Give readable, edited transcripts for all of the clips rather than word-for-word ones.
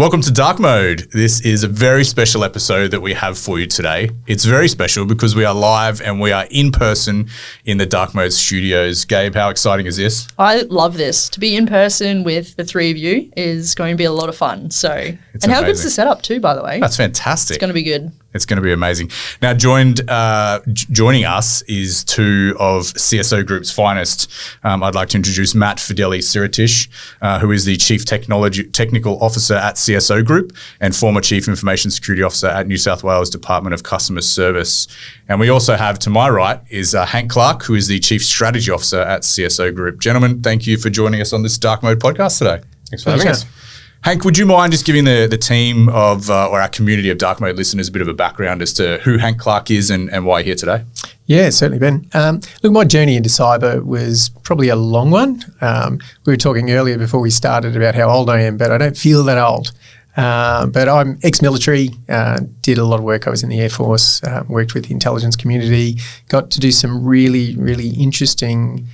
Welcome to Dark Mode. This is a very special episode that we have for you today. It's very special because we are live and we are in person in the Dark Mode studios. Gabe, how exciting is this? I love this. To be in person with the three of you is going to be a lot of fun. And how good's the setup too, by the way? That's fantastic. It's going to be good. It's going to be amazing. Now, joining us is two of CSO Group's finest. I'd like to introduce Matt Fideli-Siritish, who is the Chief Technical Officer at CSO Group and former Chief Information Security Officer at New South Wales Department of Customer Service. And we also have, to my right, is Hank Clark, who is the Chief Strategy Officer at CSO Group. Gentlemen, thank you for joining us on this Dark Mode podcast today. Thanks for having us. Hank, would you mind just giving the team of, or our community of Dark Mode listeners a bit of a background as to who Hank Clark is and why you're here today? Yeah, certainly, Ben. Look, my journey into cyber was probably a long one. We were talking earlier before we started about how old I am, but I don't feel that old. But I'm ex-military, did a lot of work. I was in the Air Force, worked with the intelligence community, got to do some really, really interesting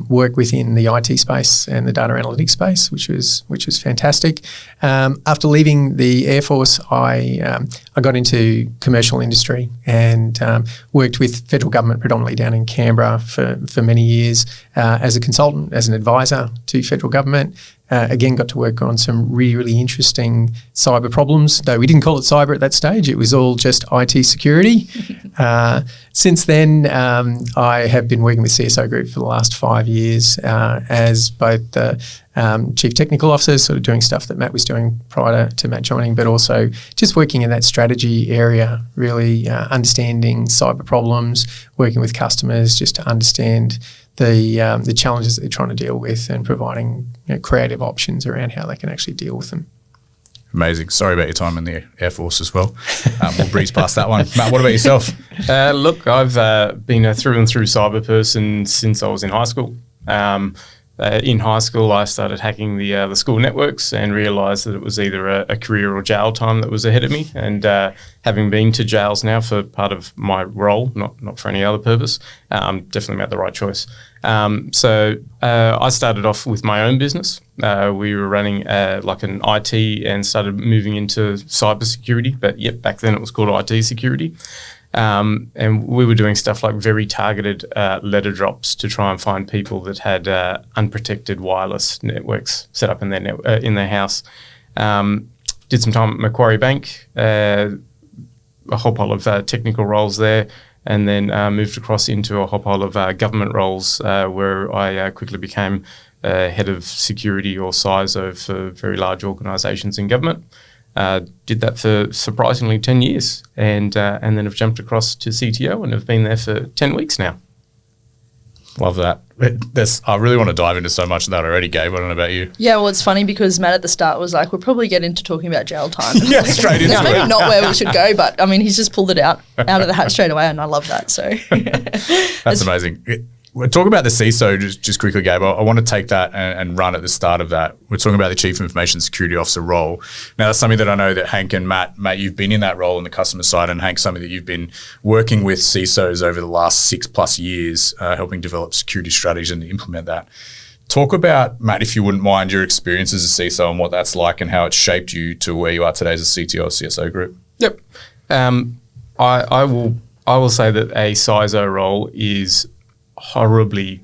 work within the IT space and the data analytics space, which was fantastic. After leaving the Air Force, I got into commercial industry and worked with federal government, predominantly down in Canberra for many years as a consultant, as an advisor to federal government. Again, got to work on some really, really interesting cyber problems, though we didn't call it cyber at that stage. It was all just IT security. Since then, I have been working with CSO Group for the last 5 years as both the Chief Technical Officer, sort of doing stuff that Matt was doing prior to Matt joining, but also just working in that strategy area, really understanding cyber problems, working with customers just to understand the challenges that they're trying to deal with and providing creative options around how they can actually deal with them. Amazing. Sorry about your time in the Air Force as well. We'll breeze past that one. Matt, what about yourself? Look, I've been a through and through cyber person since I was in high school. In high school, I started hacking the school networks and realised that it was either a career or jail time that was ahead of me. And having been to jails now for part of my role, not for any other purpose, definitely made the right choice. So I started off with my own business. We were running like an IT and started moving into cybersecurity. But yep, back then it was called IT security. And we were doing stuff like very targeted letter drops to try and find people that had unprotected wireless networks set up in their house. Did some time at Macquarie Bank, a whole pile of technical roles there, and then moved across into a whole pile of government roles where I quickly became head of security or CISO for very large organisations in government. Did that for surprisingly 10 years and then have jumped across to CTO and have been there for 10 weeks now. Love that. I really want to dive into so much of that already, Gabe. I don't know about you. Yeah, well, it's funny because Matt at the start was like, we'll probably get into talking about jail time. Yeah, straight into it. That's maybe not where we should go, but I mean, he's just pulled it out of the hat straight away, and I love that. So That's amazing. We're talking about the CISO just quickly, Gabe. I want to take that and run at the start of that. We're talking about the Chief Information Security Officer role. Now, that's something that I know that Hank and Matt, you've been in that role on the customer side, and Hank, something that you've been working with CISOs over the last 6+ years, helping develop security strategies and implement that. Talk about, Matt, if you wouldn't mind, your experience as a CISO and what that's like and how it's shaped you to where you are today as a CTO of CSO Group. Yep. I will say that a CISO role is horribly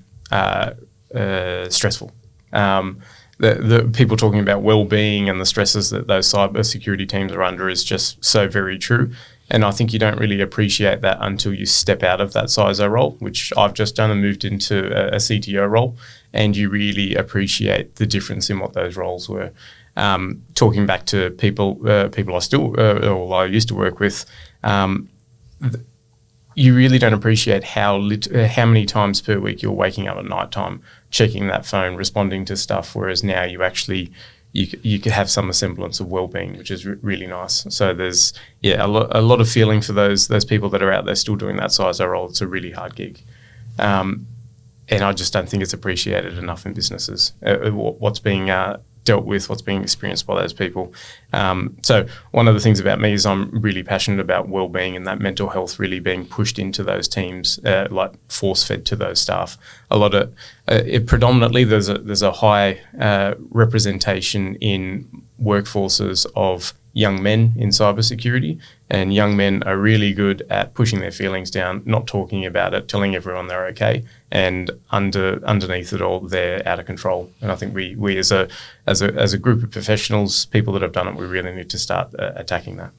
stressful. The people talking about well-being and the stresses that those cybersecurity teams are under is just so very true. And I think you don't really appreciate that until you step out of that CISO role, which I've just done and moved into a CTO role, and you really appreciate the difference in what those roles were. Talking back to people I used to work with, you really don't appreciate how many times per week you're waking up at night time, checking that phone, responding to stuff, whereas now you could have some semblance of well-being, which is really nice. So there's a lot of feeling for those people that are out there still doing that CISO role. It's a really hard gig. And I just don't think it's appreciated enough in businesses. What's being dealt with, what's being experienced by those people. So one of the things about me is I'm really passionate about wellbeing and that mental health really being pushed into those teams, like force-fed to those staff. A lot of it predominantly there's a high representation in workforces of young men in cybersecurity, and young men are really good at pushing their feelings down, not talking about it, telling everyone they're okay, and underneath it all, they're out of control. And I think we as a group of professionals, people that have done it, we really need to start attacking that.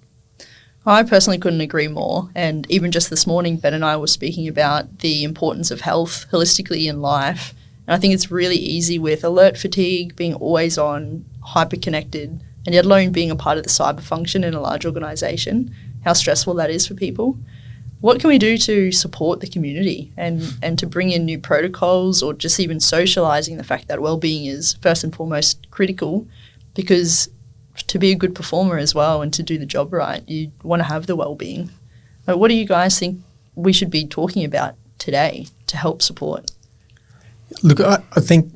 I personally couldn't agree more. And even just this morning, Ben and I were speaking about the importance of health holistically in life. And I think it's really easy with alert fatigue, being always on, hyper-connected, and yet alone being a part of the cyber function in a large organisation, how stressful that is for people. What can we do to support the community and to bring in new protocols, or just even socialising the fact that wellbeing is first and foremost critical? Because to be a good performer as well and to do the job right, you want to have the wellbeing. What do you guys think we should be talking about today to help support? Look, I think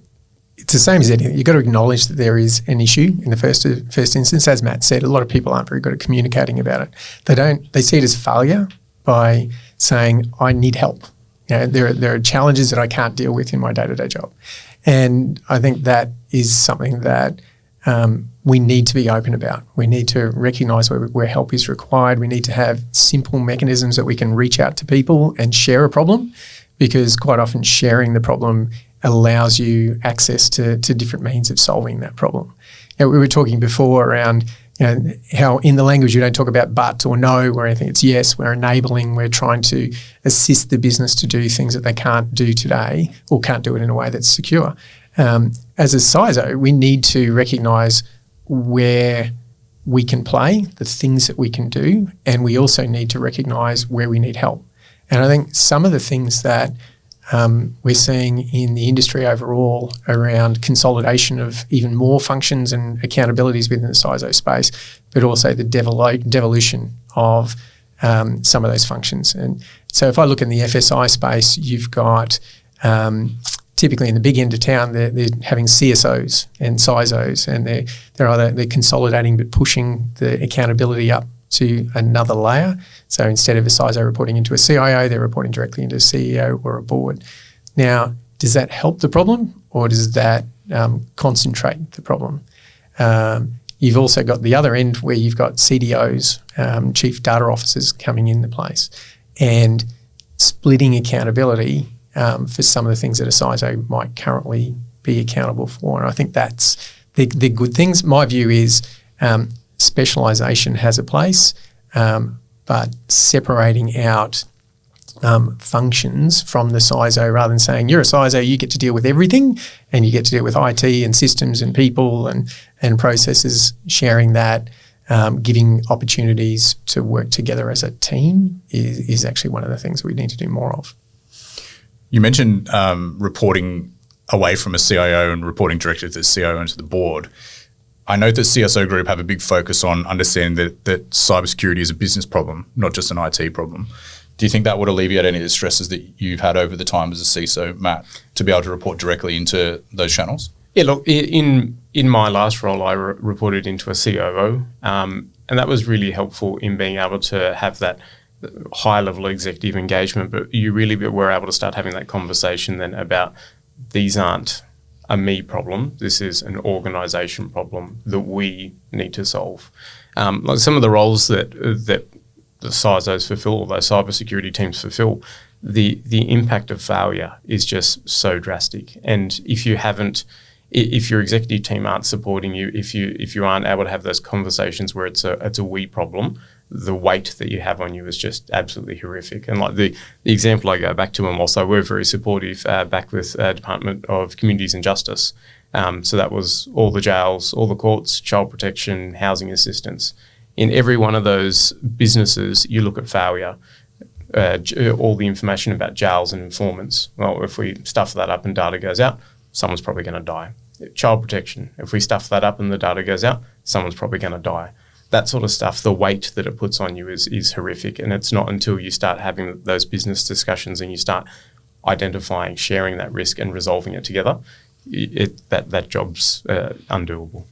it's the same as anything. You've got to acknowledge that there is an issue in the first instance. As Matt said, a lot of people aren't very good at communicating about it. They see it as failure by saying, I need help. You know, there are challenges that I can't deal with in my day-to-day job. And I think that is something that we need to be open about. We need to recognise where help is required. We need to have simple mechanisms that we can reach out to people and share a problem, because quite often sharing the problem allows you access to different means of solving that problem. You know, we were talking before around how in the language you don't talk about but or no or anything. It's yes, we're enabling, we're trying to assist the business to do things that they can't do today or can't do it in a way that's secure. As a CISO, we need to recognise where we can play, the things that we can do, and we also need to recognise where we need help. And I think some of the things that we're seeing in the industry overall around consolidation of even more functions and accountabilities within the CISO space, but also the devolution of some of those functions. And so if I look in the FSI space, you've got typically in the big end of town, they're having CSOs and CISOs, and they're consolidating but pushing the accountability up to another layer. So instead of a CISO reporting into a CIO, they're reporting directly into a CEO or a board. Now, does that help the problem, or does that concentrate the problem? You've also got the other end where you've got CDOs, chief data officers coming into place, and splitting accountability for some of the things that a CISO might currently be accountable for. And I think that's the good things. My view is specialisation has a place, but separating out functions from the CISO rather than saying you're a CISO, you get to deal with everything and you get to deal with IT and systems and people and processes, sharing that, giving opportunities to work together as a team is actually one of the things we need to do more of. You mentioned reporting away from a CIO and reporting directly to the CIO and to the board. I know that CSO Group have a big focus on understanding that cybersecurity is a business problem, not just an IT problem. Do you think that would alleviate any of the stresses that you've had over the time as a CISO, Matt, to be able to report directly into those channels? Yeah, look, in my last role, I reported into a COO, and that was really helpful in being able to have that high-level executive engagement, but you really were able to start having that conversation then about these aren't a me problem, this is an organisation problem that we need to solve. Like some of the roles that the CISOs fulfil, or those cybersecurity teams fulfil, the impact of failure is just so drastic. And if your executive team aren't supporting you, if you aren't able to have those conversations where it's a we problem, the weight that you have on you is just absolutely horrific. And like the example I go back to, and also we're very supportive back with Department of Communities and Justice. So that was all the jails, all the courts, child protection, housing assistance. In every one of those businesses, you look at failure, all the information about jails and informants. Well, if we stuff that up and data goes out, someone's probably going to die. Child protection, if we stuff that up and the data goes out, someone's probably going to die. That sort of stuff, the weight that it puts on you is horrific. And it's not until you start having those business discussions and you start identifying, sharing that risk and resolving it together, that job's undoable.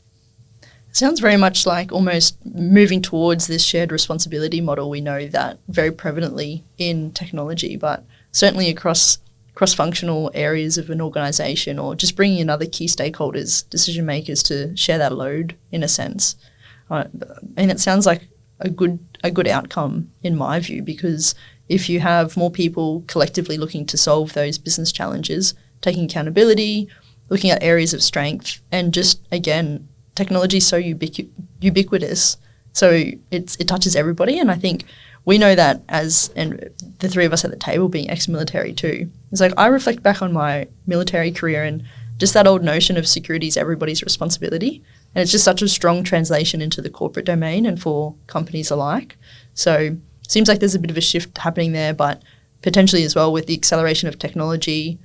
Sounds very much like almost moving towards this shared responsibility model. We know that very prevalently in technology, but certainly across cross-functional areas of an organisation, or just bringing in other key stakeholders, decision makers, to share that load in a sense. And it sounds like a good outcome in my view, because if you have more people collectively looking to solve those business challenges, taking accountability, looking at areas of strength, and just, again, technology is so ubiquitous, so it touches everybody. And I think we know that, and the three of us at the table being ex-military too, it's like I reflect back on my military career and just that old notion of security is everybody's responsibility. And it's just such a strong translation into the corporate domain and for companies alike. So it seems like there's a bit of a shift happening there, but potentially as well with the acceleration of technology,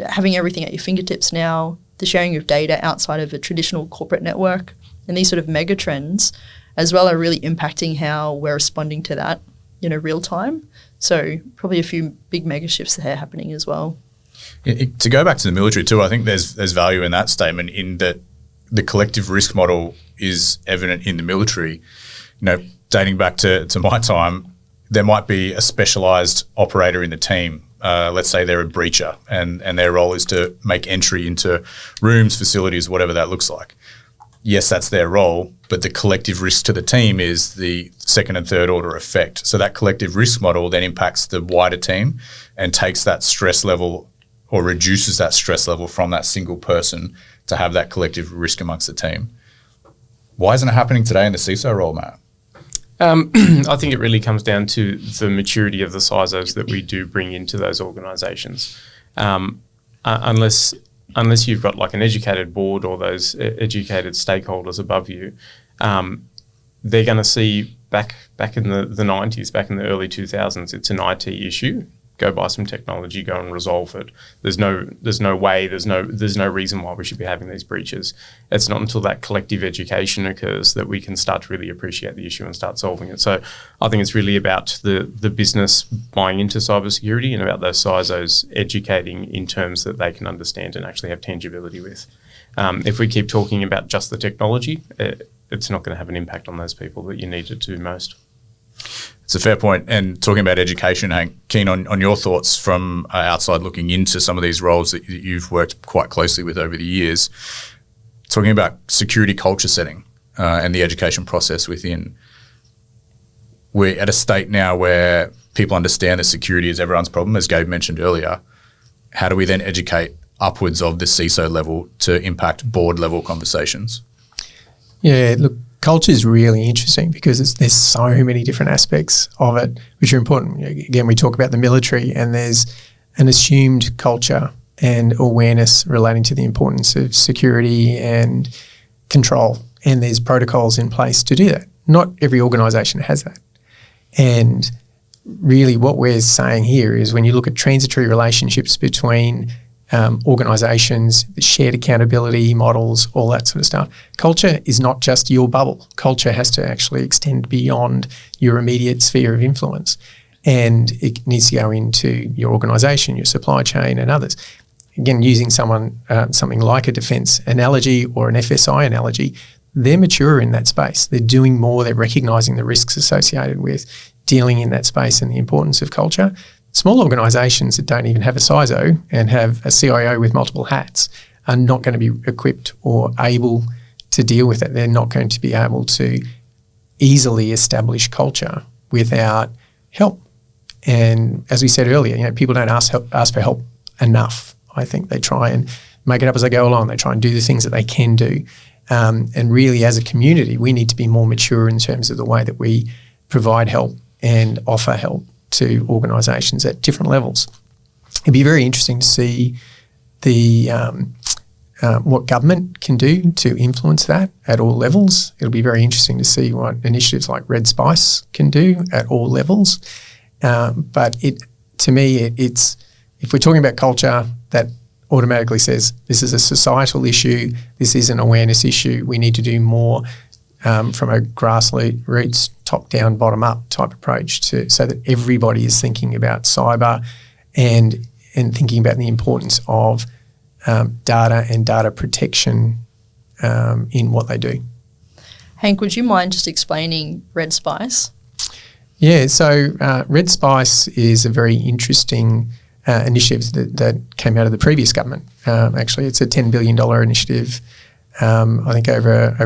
having everything at your fingertips now, the sharing of data outside of a traditional corporate network, and these sort of mega trends as well are really impacting how we're responding to that, real time. So probably a few big mega shifts there happening as well. To go back to the military too, I think there's value in that statement, in that the collective risk model is evident in the military. Dating back to my time, there might be a specialised operator in the team. Let's say they're a breacher and their role is to make entry into rooms, facilities, whatever that looks like. Yes, that's their role, but the collective risk to the team is the second and third order effect. So that collective risk model then impacts the wider team and takes that stress level, or reduces that stress level from that single person to have that collective risk amongst the team. Why isn't it happening today in the CISO role, Matt? I think it really comes down to the maturity of the CISOs that we do bring into those organisations. Unless you've got like an educated board or those educated stakeholders above you, they're going to see back in the 90s, back in the early 2000s, it's an IT issue. Go buy some technology, go and resolve it. There's no way, there's no reason why we should be having these breaches. It's not until that collective education occurs that we can start to really appreciate the issue and start solving it. So I think it's really about the business buying into cybersecurity and about those CISOs educating in terms that they can understand and actually have tangibility with. If we keep talking about just the technology, it's not going to have an impact on those people that you need it to most. It's a fair point. And talking about education, Hank, keen on your thoughts from outside looking into some of these roles that you've worked quite closely with over the years, talking about security culture setting and the education process within. We're at a state now where people understand that security is everyone's problem, as Gabe mentioned earlier. How do we then educate upwards of the CISO level to impact board level conversations? Yeah, look, culture is really interesting because there's so many different aspects of it which are important. Again, we talk about the military, and there's an assumed culture and awareness relating to the importance of security and control, and there's protocols in place to do that. Not every organisation has that. And really what we're saying here is when you look at transitory relationships between organisations, shared accountability models, all that sort of stuff. Culture is not just your bubble. Culture has to actually extend beyond your immediate sphere of influence, and it needs to go into your organisation, your supply chain, and others. Again, using something like a defence analogy or an FSI analogy, they're mature in that space. They're doing more. They're recognising the risks associated with dealing in that space and the importance of culture. Small organisations that don't even have a CISO and have a CIO with multiple hats are not going to be equipped or able to deal with it. They're not going to be able to easily establish culture without help. And as we said earlier, people don't ask for help enough. I think they try and make it up as they go along. They try and do the things that they can do. And really, as a community, we need to be more mature in terms of the way that we provide help and offer help to organisations at different levels. It'd be very interesting to see what government can do to influence that at all levels. It'll be very interesting to see what initiatives like Red Spice can do at all levels. But to me, it's if we're talking about culture, that automatically says this is a societal issue, this is an awareness issue, we need to do more from a grassroots, top-down, bottom-up type approach so that everybody is thinking about cyber and thinking about the importance of data and data protection in what they do. Hank, would you mind just explaining Red Spice? Yeah, so Red Spice is a very interesting initiative that came out of the previous government. Actually, it's a $10 billion initiative, I think over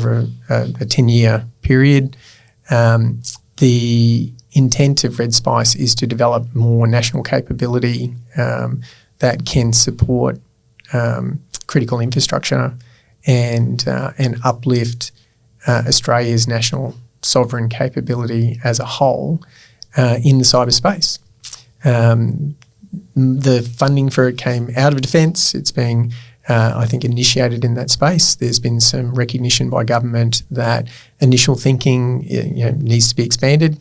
a 10-year period. The intent of Red Spice is to develop more national capability that can support critical infrastructure and uplift Australia's national sovereign capability as a whole in the cyberspace. The funding for it came out of defence. It's being, I think, initiated in that space. There's been some recognition by government that initial thinking needs to be expanded.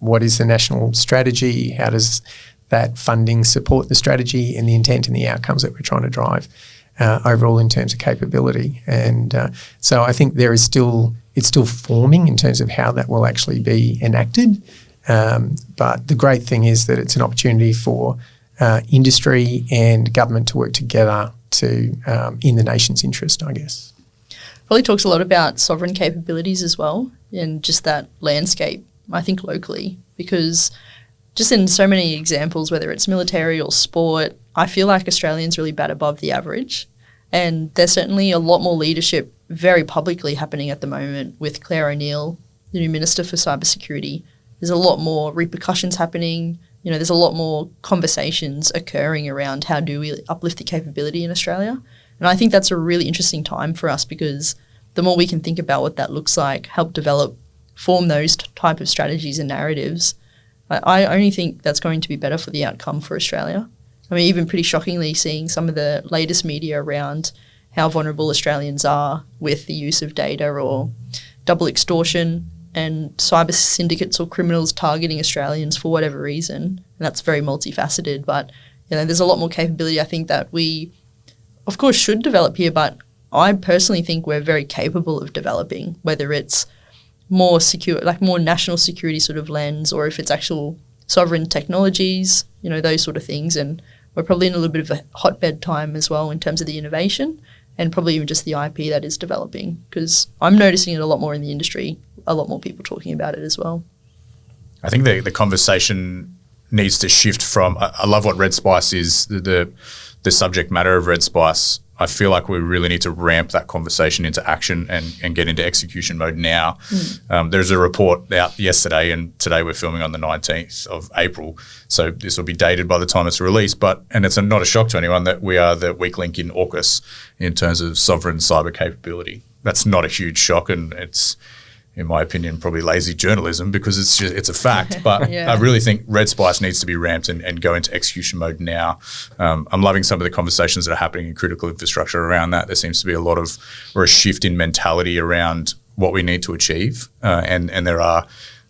What is the national strategy? How does that funding support the strategy and the intent and the outcomes that we're trying to drive overall in terms of capability? And so I think it's still forming in terms of how that will actually be enacted. But the great thing is that it's an opportunity for industry and government to work together to in the nation's interest, I guess. Probably talks a lot about sovereign capabilities as well, and just that landscape, I think, locally, because just in so many examples, whether it's military or sport, I feel like Australians really bat above the average. And there's certainly a lot more leadership very publicly happening at the moment with Claire O'Neill, the new Minister for Cybersecurity. There's a lot more repercussions happening. There's a lot more conversations occurring around how do we uplift the capability in Australia. And I think that's a really interesting time for us, because the more we can think about what that looks like, help develop, form those type of strategies and narratives, I only think that's going to be better for the outcome for Australia. I mean, even pretty shockingly seeing some of the latest media around how vulnerable Australians are with the use of data or double extortion and cyber syndicates or criminals targeting Australians for whatever reason. And that's very multifaceted, but there's a lot more capability I think that we, of course, should develop here, but I personally think we're very capable of developing, whether it's more secure, like more national security sort of lens, or if it's actual sovereign technologies, those sort of things. And we're probably in a little bit of a hotbed time as well in terms of the innovation and probably even just the IP that is developing, because I'm noticing it a lot more in the industry, a lot more people talking about it as well. I think the conversation needs to shift from, I love what Red Spice is, the subject matter of Red Spice. I feel like we really need to ramp that conversation into action and get into execution mode now. There's a report out yesterday, and today we're filming on the 19th of April. So this will be dated by the time it's released. And it's not a shock to anyone that we are the weak link in AUKUS in terms of sovereign cyber capability. That's not a huge shock, and it's, in my opinion, probably lazy journalism, because it's a fact. But yeah. I really think Red Spice needs to be ramped and go into execution mode now. I'm loving some of the conversations that are happening in critical infrastructure around that. There seems to be a shift in mentality around what we need to achieve. And there are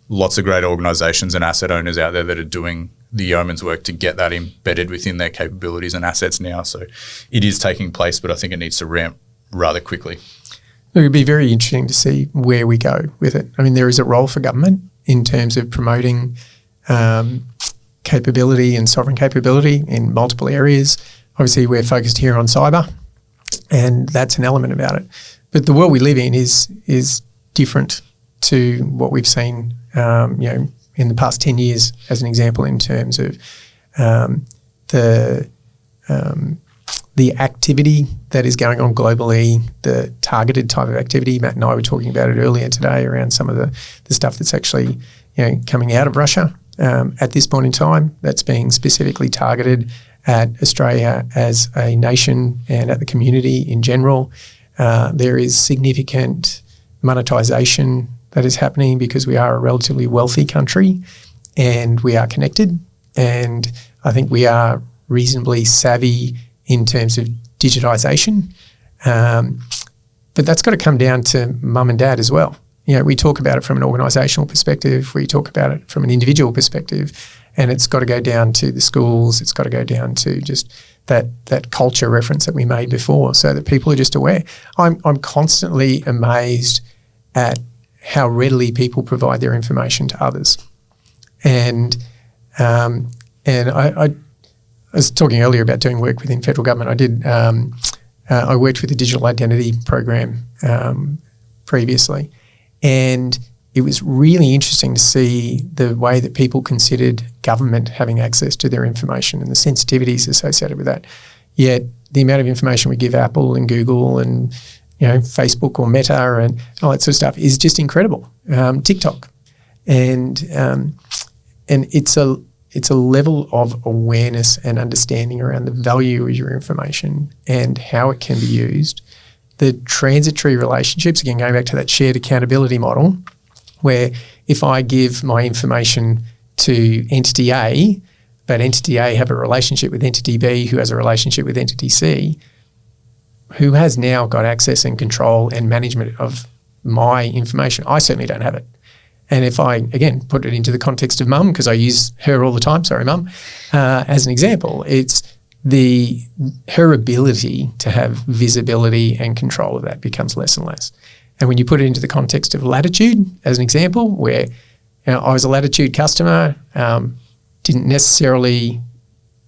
lots of great organisations and asset owners out there that are doing the yeoman's work to get that embedded within their capabilities and assets now. So it is taking place, but I think it needs to ramp rather quickly. It would be very interesting to see where we go with it. I mean, there is a role for government in terms of promoting capability and sovereign capability in multiple areas. Obviously, we're focused here on cyber, and that's an element about it. But the world we live in is different to what we've seen, in the past 10 years, as an example, in terms of the activity that is going on globally, the targeted type of activity. Matt and I were talking about it earlier today around some of the stuff that's actually coming out of Russia at this point in time, that's being specifically targeted at Australia as a nation and at the community in general. There is significant monetisation that is happening because we are a relatively wealthy country and we are connected, and I think we are reasonably savvy in terms of digitisation. But that's got to come down to mum and dad as well. We talk about it from an organisational perspective, we talk about it from an individual perspective, and it's got to go down to the schools, it's got to go down to just that culture reference that we made before, so that people are just aware. I'm constantly amazed at how readily people provide their information to others. And I I was talking earlier about doing work within federal government. I did. I worked with the digital identity program previously, and it was really interesting to see the way that people considered government having access to their information and the sensitivities associated with that. Yet the amount of information we give Apple and Google and Facebook or Meta and all that sort of stuff is just incredible. TikTok, and it's a level of awareness and understanding around the value of your information and how it can be used. The transitory relationships, again, going back to that shared accountability model, where if I give my information to entity A, but entity A have a relationship with entity B who has a relationship with entity C, who has now got access and control and management of my information? I certainly don't have it. And if I, again, put it into the context of mum, because I use her all the time, sorry, mum, as an example, it's her ability to have visibility and control of that becomes less and less. And when you put it into the context of Latitude, as an example, where I was a Latitude customer, didn't necessarily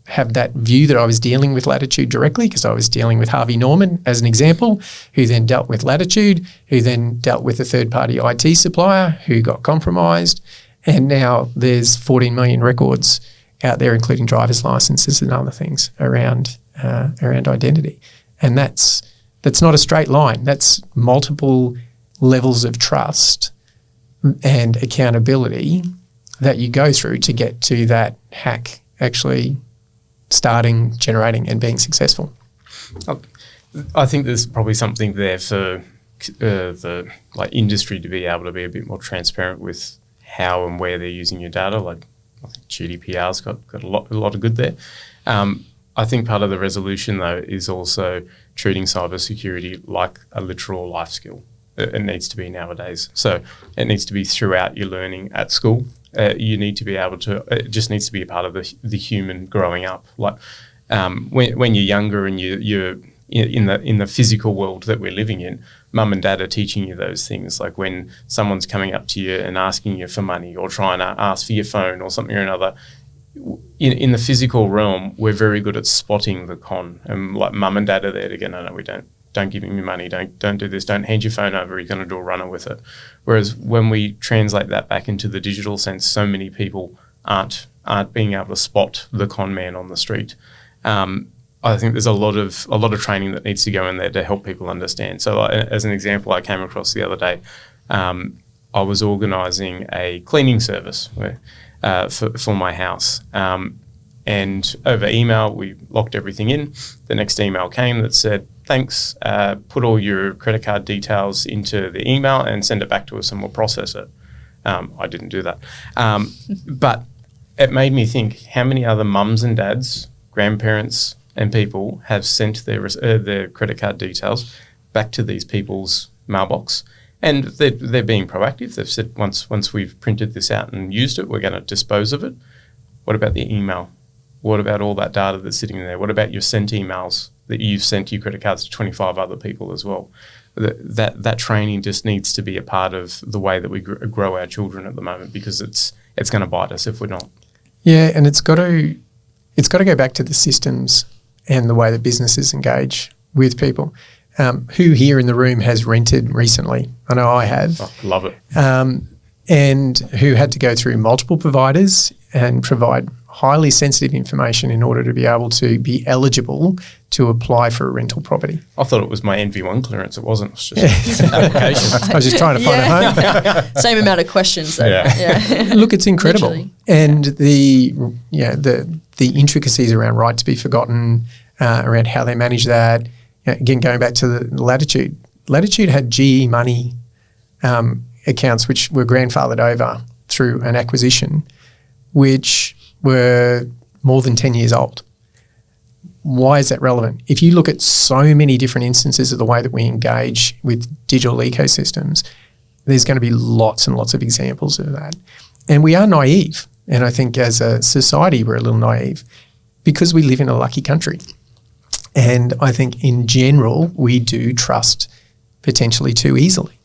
have that view that I was dealing with Latitude directly, because I was dealing with Harvey Norman, as an example, who then dealt with Latitude, who then dealt with a third-party IT supplier who got compromised, and now there's 14 million records out there, including driver's licenses and other things around identity. And that's not a straight line. That's multiple levels of trust and accountability that you go through to get to that hack actually starting, generating, and being successful. I think there's probably something there for the industry to be able to be a bit more transparent with how and where they're using your data. Like, I think GDPR's got a lot of good there. I think part of the resolution, though, is also treating cybersecurity like a literal life skill. It needs to be nowadays. So it needs to be throughout your learning at school. You need to be able to. It just needs to be a part of the human growing up. Like when you're younger and you're in the physical world that we're living in, mum and dad are teaching you those things. Like when someone's coming up to you and asking you for money or trying to ask for your phone or something or another. In the physical realm, we're very good at spotting the con, and like mum and dad are there to go, no, we don't give him your money, don't do this, don't hand your phone over, he's going to do a runner with it. Whereas when we translate that back into the digital sense, so many people aren't being able to spot the con man on the street. I think there's a lot of training that needs to go in there to help people understand. So as an example, I came across the other day, I was organising a cleaning service for my house. And over email, we locked everything in. The next email came that said, thanks, put all your credit card details into the email and send it back to us and we'll process it. I didn't do that. But it made me think, how many other mums and dads, grandparents and people have sent their credit card details back to these people's mailbox? And they're being proactive. They've said, once we've printed this out and used it, we're going to dispose of it. What about the email? What about all that data that's sitting there? What about your sent emails that you've sent your credit cards to 25 other people as well? That training just needs to be a part of the way that we grow our children at the moment, because it's going to bite us if we're not. Yeah, and it's got to go back to the systems and the way that businesses engage with people. Who here in the room has rented recently? I know I have. Oh, love it. And who had to go through multiple providers and provide highly sensitive information in order to be able to be eligible to apply for a rental property. I thought it was my NV1 clearance. It wasn't. It's just an application. I was just trying to find a home. Same amount of questions, though. Yeah. Look, it's incredible. Literally. And the intricacies around right to be forgotten, around how they manage that. Again, going back to the Latitude. Latitude had GE Money accounts which were grandfathered over through an acquisition, which were more than 10 years old. Why is that relevant? If you look at so many different instances of the way that we engage with digital ecosystems, there's going to be lots and lots of examples of that. And we are naive. And I think as a society, we're a little naive because we live in a lucky country. And I think in general, we do trust potentially too easily.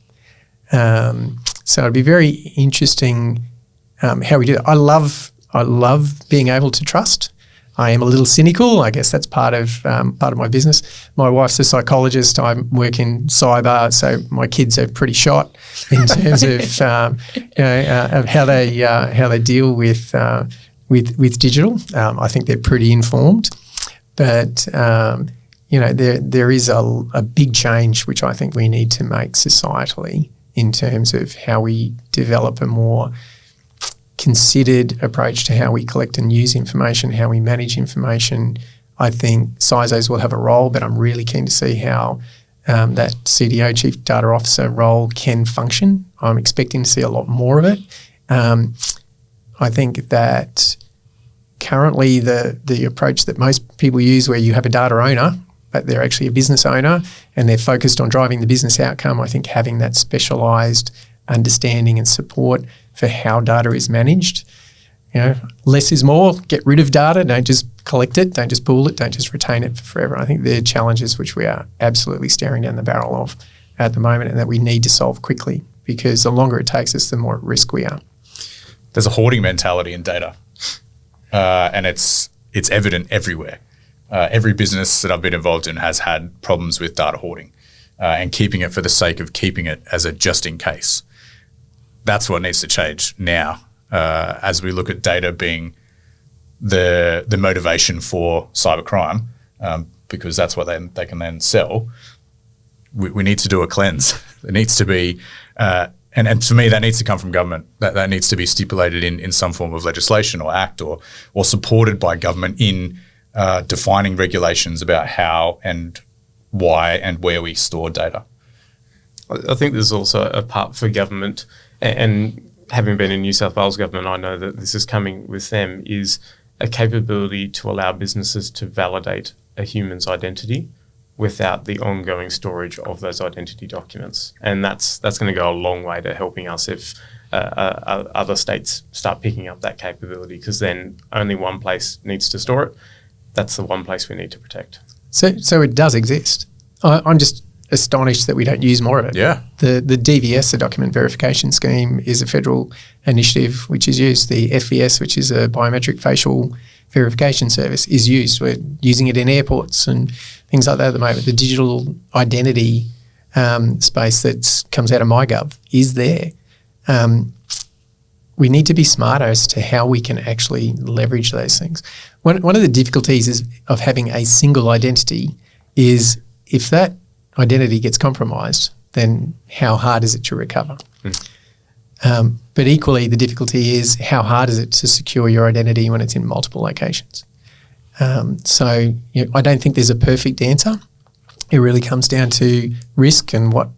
So it'd be very interesting how we do that. I love being able to trust. I am a little cynical. I guess that's part of my business. My wife's a psychologist. I work in cyber, so my kids are pretty shot in terms of how they deal with digital. I think they're pretty informed, but there is a big change which I think we need to make societally in terms of how we develop a more considered approach to how we collect and use information, how we manage information. I think CISOs will have a role, but I'm really keen to see how that CDO, Chief Data Officer role can function. I'm expecting to see a lot more of it. I think that currently the approach that most people use where you have a data owner, but they're actually a business owner and they're focused on driving the business outcome, I think having that specialised understanding and support for how data is managed. Less is more. Get rid of data. Don't just collect it. Don't just pool it. Don't just retain it for forever. I think they're challenges which we are absolutely staring down the barrel of at the moment and that we need to solve quickly, because the longer it takes us, the more at risk we are. There's a hoarding mentality in data, and it's evident everywhere. Every business that I've been involved in has had problems with data hoarding and keeping it for the sake of keeping it as a just in case. That's what needs to change now, as we look at data being the motivation for cybercrime, because that's what they can then sell. We need to do a cleanse. It needs to be, and for me, that needs to come from government. That needs to be stipulated in some form of legislation or act or supported by government in defining regulations about how and why and where we store data. I think there's also a part for government, and having been in New South Wales government, I know that this is coming with them, is a capability to allow businesses to validate a human's identity without the ongoing storage of those identity documents. And that's going to go a long way to helping us if other states start picking up that capability, because then only one place needs to store it. That's the one place we need to protect. So it does exist. I'm just astonished that we don't use more of it. Yeah. The DVS, the Document Verification Scheme, is a federal initiative which is used. The FVS, which is a biometric facial verification service, is used. We're using it in airports and things like that at the moment. The digital identity space that comes out of MyGov is there. We need to be smarter as to how we can actually leverage those things. One of the difficulties of having a single identity is if that identity gets compromised, then how hard is it to recover? But equally, the difficulty is how hard is it to secure your identity when it's in multiple locations? So I don't think there's a perfect answer. It really comes down to risk and what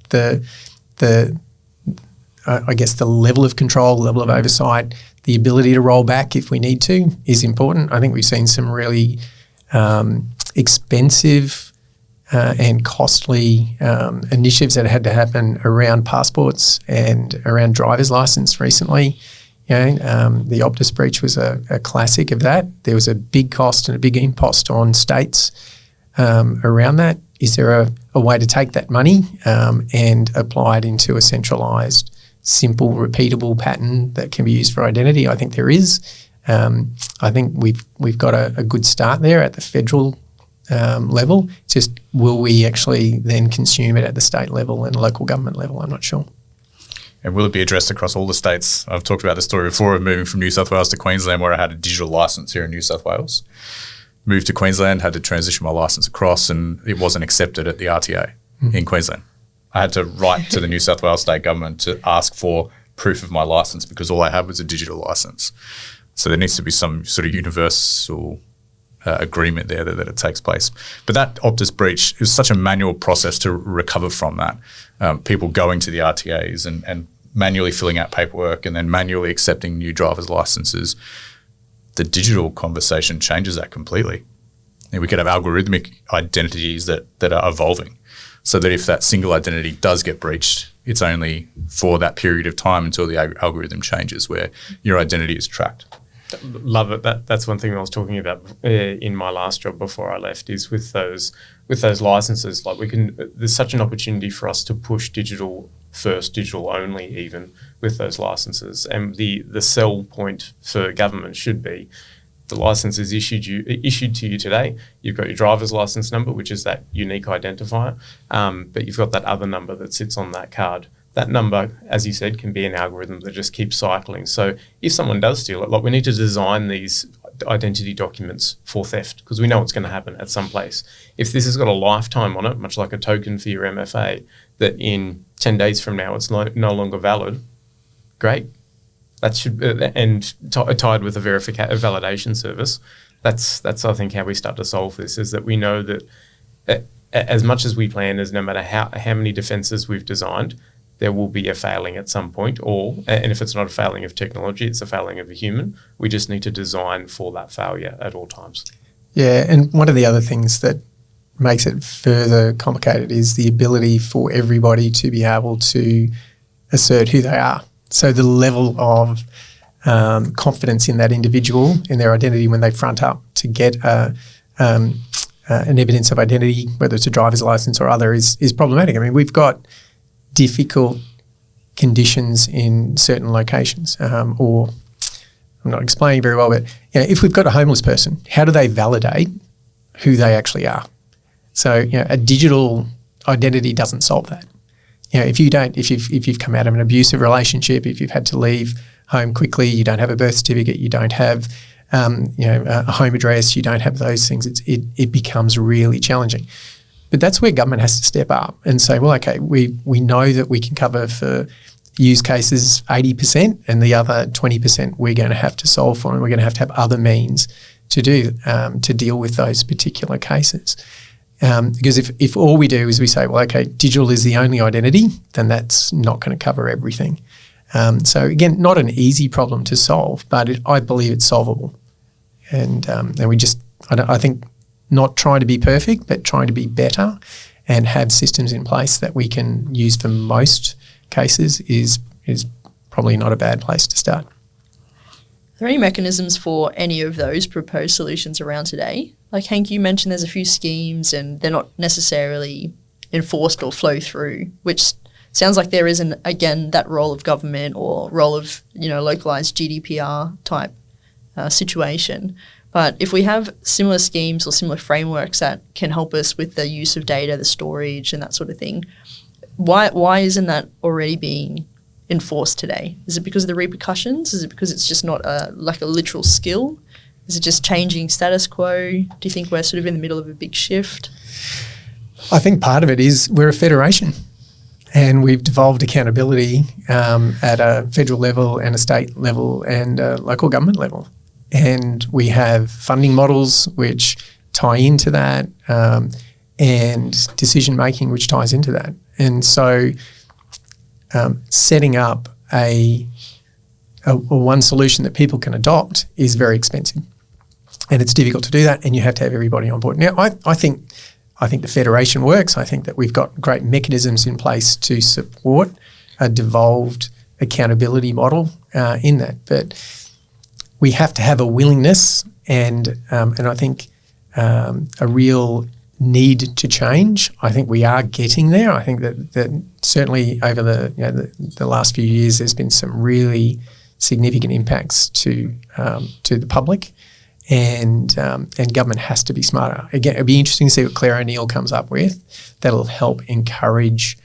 I guess the level of control, level of oversight, the ability to roll back if we need to is important. I think we've seen some really expensive and costly initiatives that had to happen around passports and around driver's license recently. The Optus breach was a classic of that. There was a big cost and a big impost on states around that. Is there a way to take that money and apply it into a centralised, simple, repeatable pattern that can be used for identity? I think there is. I think we've got a good start there at the federal level. Just will we actually then consume it at the state level and local government level? I'm not sure. And will it be addressed across all the states? I've talked about the story before of moving from New South Wales to Queensland, where I had a digital licence here in New South Wales. Moved to Queensland, had to transition my licence across, and it wasn't accepted at the RTA in Queensland. I had to write to the New South Wales state government to ask for proof of my licence because all I had was a digital licence. So there needs to be some sort of universal agreement there that it takes place. But that Optus breach is such a manual process to recover from that. People going to the RTAs and manually filling out paperwork and then manually accepting new driver's licenses. The digital conversation changes that completely. And we could have algorithmic identities that are evolving, so that if that single identity does get breached, it's only for that period of time until the algorithm changes where your identity is tracked. Love it. That's one thing I was talking about in my last job before I left, is with those licenses. Like there's such an opportunity for us to push digital first, digital only, even with those licenses. And the sell point for government should be the license is issued to you today. You've got your driver's license number, which is that unique identifier, but you've got that other number that sits on that card. That number, as you said, can be an algorithm that just keeps cycling. So if someone does steal it, like we need to design these identity documents for theft because we know it's going to happen at some place. If this has got a lifetime on it, much like a token for your MFA, that in 10 days from now it's no longer valid, great. That should tied with a validation service. That's I think how we start to solve this is that we know that as much as we plan, as no matter how many defenses we've designed, there will be a failing at some point, and if it's not a failing of technology, it's a failing of a human. We just need to design for that failure at all times. Yeah, and one of the other things that makes it further complicated is the ability for everybody to be able to assert who they are. So the level of confidence in that individual, in their identity when they front up to get an evidence of identity, whether it's a driver's license or other, is problematic. I mean, we've got difficult conditions in certain locations, or I'm not explaining very well, but if we've got a homeless person, how do they validate who they actually are? So a digital identity doesn't solve that. If you've come out of an abusive relationship, if you've had to leave home quickly, you don't have a birth certificate, you don't have a home address, you don't have those things, it becomes really challenging. But that's where government has to step up and say, well, okay, we know that we can cover for use cases 80% and the other 20% we're going to have to solve for, and we're going to have other means to do to deal with those particular cases. Because if all we do is we say, well, okay, digital is the only identity, then that's not going to cover everything. So again, not an easy problem to solve, but I believe it's solvable. And we just, I think, not trying to be perfect, but trying to be better and have systems in place that we can use for most cases is probably not a bad place to start. Are there any mechanisms for any of those proposed solutions around today? Like Hank, you mentioned there's a few schemes and they're not necessarily enforced or flow through, which sounds like there isn't, again, that role of government or role of, localized GDPR type situation. But if we have similar schemes or similar frameworks that can help us with the use of data, the storage and that sort of thing, why isn't that already being enforced today? Is it because of the repercussions? Is it because it's just not a literal skill? Is it just changing status quo? Do you think we're sort of in the middle of a big shift? I think part of it is we're a federation and we've devolved accountability at a federal level and a state level and a local government level. And we have funding models which tie into that and decision-making which ties into that. And so setting up a one solution that people can adopt is very expensive. And it's difficult to do that, and you have to have everybody on board. Now, I think the federation works. I think that we've got great mechanisms in place to support a devolved accountability model in that. But we have to have a willingness and I think a real need to change. I think we are getting there. I think that certainly over the last few years, there's been some really significant impacts to the public, and government has to be smarter. Again, it'll be interesting to see what Claire O'Neill comes up with. That'll help encourage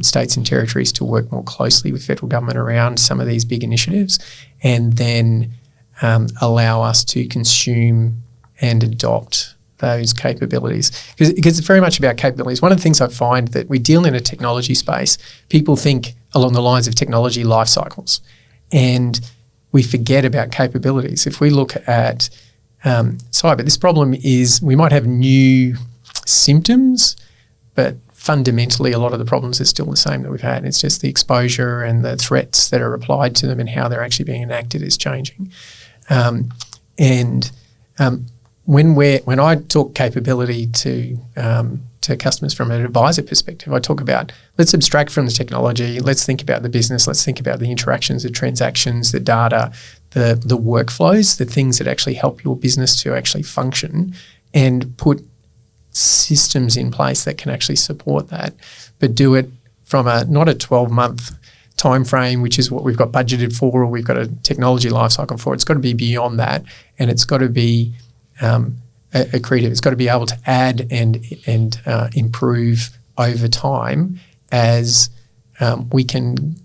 states and territories to work more closely with federal government around some of these big initiatives, and then allow us to consume and adopt those capabilities. Because it's very much about capabilities. One of the things I find that we deal in a technology space, people think along the lines of technology life cycles, and we forget about capabilities. If we look at cyber, this problem is we might have new symptoms, but fundamentally a lot of the problems are still the same that we've had. It's just the exposure and the threats that are applied to them and how they're actually being enacted is changing. When I talk capability to customers from an advisor perspective, I talk about let's abstract from the technology, let's think about the business, let's think about the interactions, the transactions, the data, the workflows, the things that actually help your business to actually function, and put systems in place that can actually support that, but do it from not a 12-month time frame, which is what we've got budgeted for, or we've got a technology lifecycle for. It's got to be beyond that, and it's got to be accretive. It's got to be able to add and improve over time as we can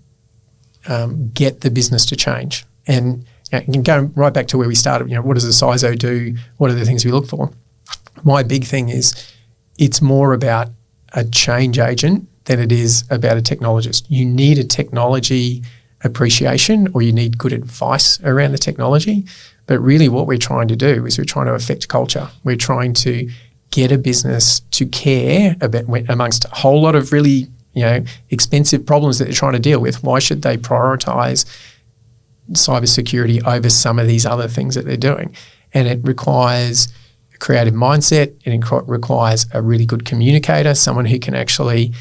get the business to change. And you can go right back to where we started. What does a CISO do? What are the things we look for? My big thing is it's more about a change agent than it is about a technologist. You need a technology appreciation, or you need good advice around the technology. But really what we're trying to do is we're trying to affect culture. We're trying to get a business to care about, amongst a whole lot of really expensive problems that they're trying to deal with. Why should they prioritise cybersecurity over some of these other things that they're doing? And it requires a creative mindset. It requires a really good communicator, someone who can actually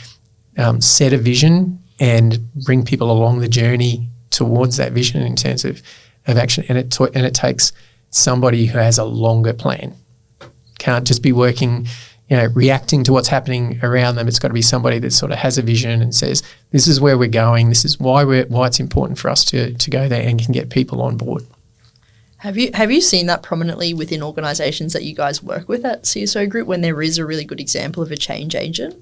set a vision and bring people along the journey towards that vision in terms of action. And it takes somebody who has a longer plan. Can't just be working, reacting to what's happening around them. It's got to be somebody that sort of has a vision and says, this is where we're going. This is why it's important for us to go there, and can get people on board. Have you seen that prominently within organisations that you guys work with at CSO Group, when there is a really good example of a change agent?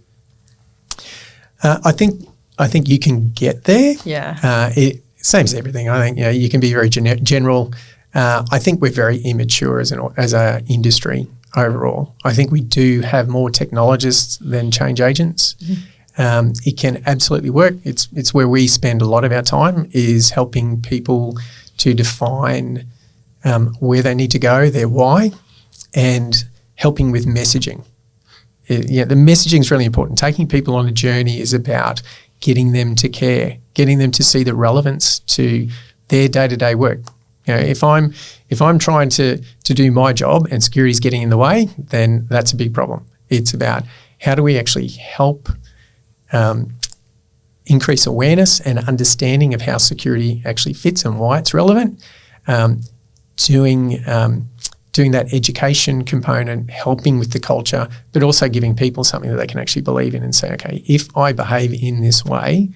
I think you can get there. Yeah. Same as everything. I think you can be very general. I think we're very immature as an industry overall. I think we do have more technologists than change agents. Mm-hmm. It can absolutely work. It's where we spend a lot of our time, is helping people to define where they need to go, their why, and helping with messaging. The messaging is really important. Taking people on a journey is about getting them to care, getting them to see the relevance to their day-to-day work. If I'm trying to do my job and security is getting in the way, then that's a big problem. It's about how do we actually help increase awareness and understanding of how security actually fits and why it's relevant. Doing that education component, helping with the culture, but also giving people something that they can actually believe in and say, okay, if I behave in this way,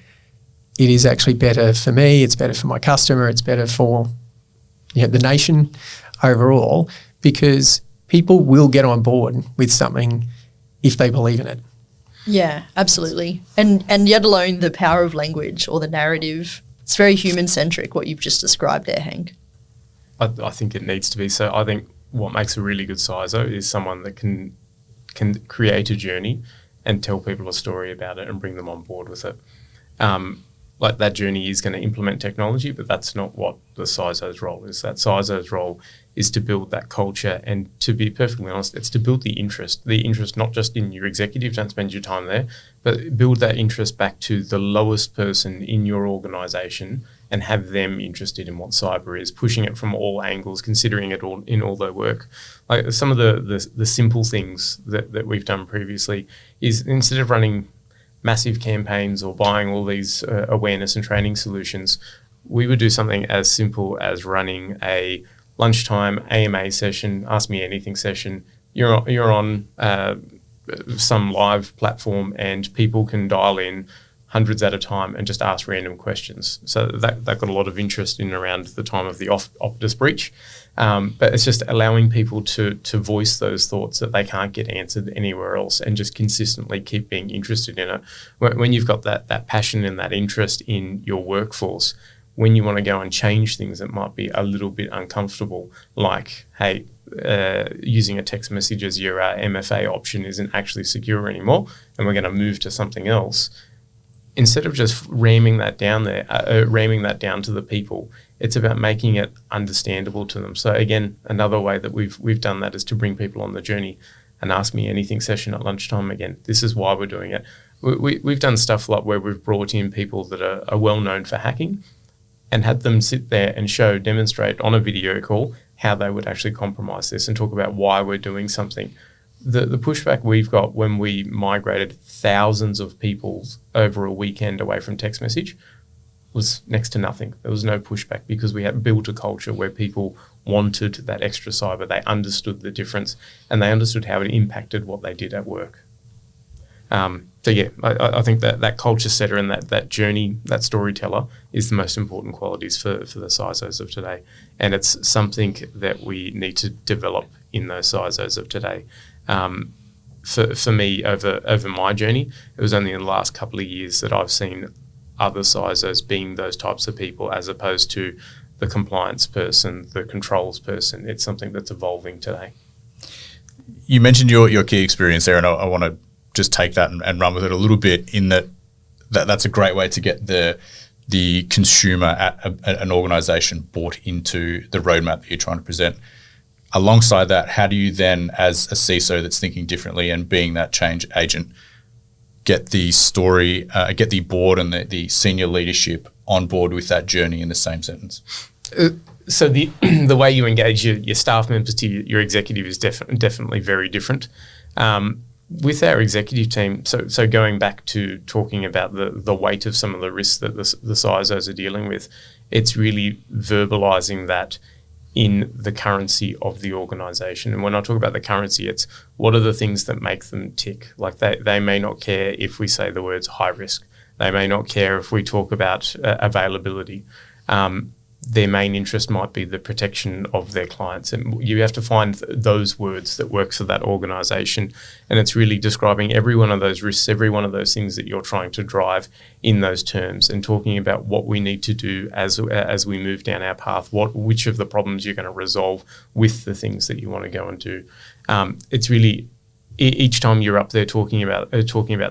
it is actually better for me, it's better for my customer, it's better for the nation overall, because people will get on board with something if they believe in it. Yeah, absolutely. And yet alone the power of language or the narrative, it's very human-centric, what you've just described there, Hank. I think it needs to be. So I think what makes a really good CISO is someone that can create a journey and tell people a story about it and bring them on board with it. Like that journey is going to implement technology, but that's not what the CISO's role is. That CISO's role is to build that culture, and to be perfectly honest, it's to build the interest not just in your executive, don't spend your time there, but build that interest back to the lowest person in your organisation and have them interested in what cyber is, pushing it from all angles, considering it all in all their work. Like some of the simple things that we've done previously is, instead of running massive campaigns or buying all these awareness and training solutions, we would do something as simple as running a lunchtime AMA session, Ask Me Anything session. You're on some live platform and people can dial in hundreds at a time and just ask random questions. So that got a lot of interest in and around the time of the Optus breach. But it's just allowing people to voice those thoughts that they can't get answered anywhere else, and just consistently keep being interested in it. When you've got that passion and that interest in your workforce, when you want to go and change things that might be a little bit uncomfortable, like, hey, using a text message as your MFA option isn't actually secure anymore, and we're going to move to something else. Instead of just ramming that down to the people, it's about making it understandable to them. So again, another way that we've done that is to bring people on the journey. And Ask Me Anything session at lunchtime, again, this is why we're doing it. We've done stuff like where we've brought in people that are well known for hacking and had them sit there and demonstrate on a video call how they would actually compromise this and talk about why we're doing something. The pushback we've got when we migrated thousands of people over a weekend away from text message was next to nothing. There was no pushback because we had built a culture where people wanted that extra cyber. They understood the difference and they understood how it impacted what they did at work. So yeah, I think that culture setter and that journey, that storyteller is the most important qualities for the CISOs of today. And it's something that we need to develop in those CISOs of today. For me, over my journey, it was only in the last couple of years that I've seen other CISOs being those types of people as opposed to the compliance person, the controls person. It's something that's evolving today. You mentioned your key experience there, and I want to just take that and run with it a little bit in that's a great way to get the consumer at an organisation bought into the roadmap that you're trying to present. Alongside that, how do you then, as a CISO that's thinking differently and being that change agent, get the story, get the board and the senior leadership on board with that journey in the same sentence? So the way you engage your staff members to your executive is definitely very different. With our executive team, so going back to talking about the weight of some of the risks that the CISOs are dealing with, it's really verbalising that in the currency of the organisation. And when I talk about the currency, it's what are the things that make them tick? Like they may not care if we say the words high risk. They may not care if we talk about availability. Their main interest might be the protection of their clients. And you have to find those words that work for that organisation. And it's really describing every one of those risks, every one of those things that you're trying to drive in those terms, and talking about what we need to do as we move down our path, which of the problems you're going to resolve with the things that you want to go and do. It's really, each time you're up there talking about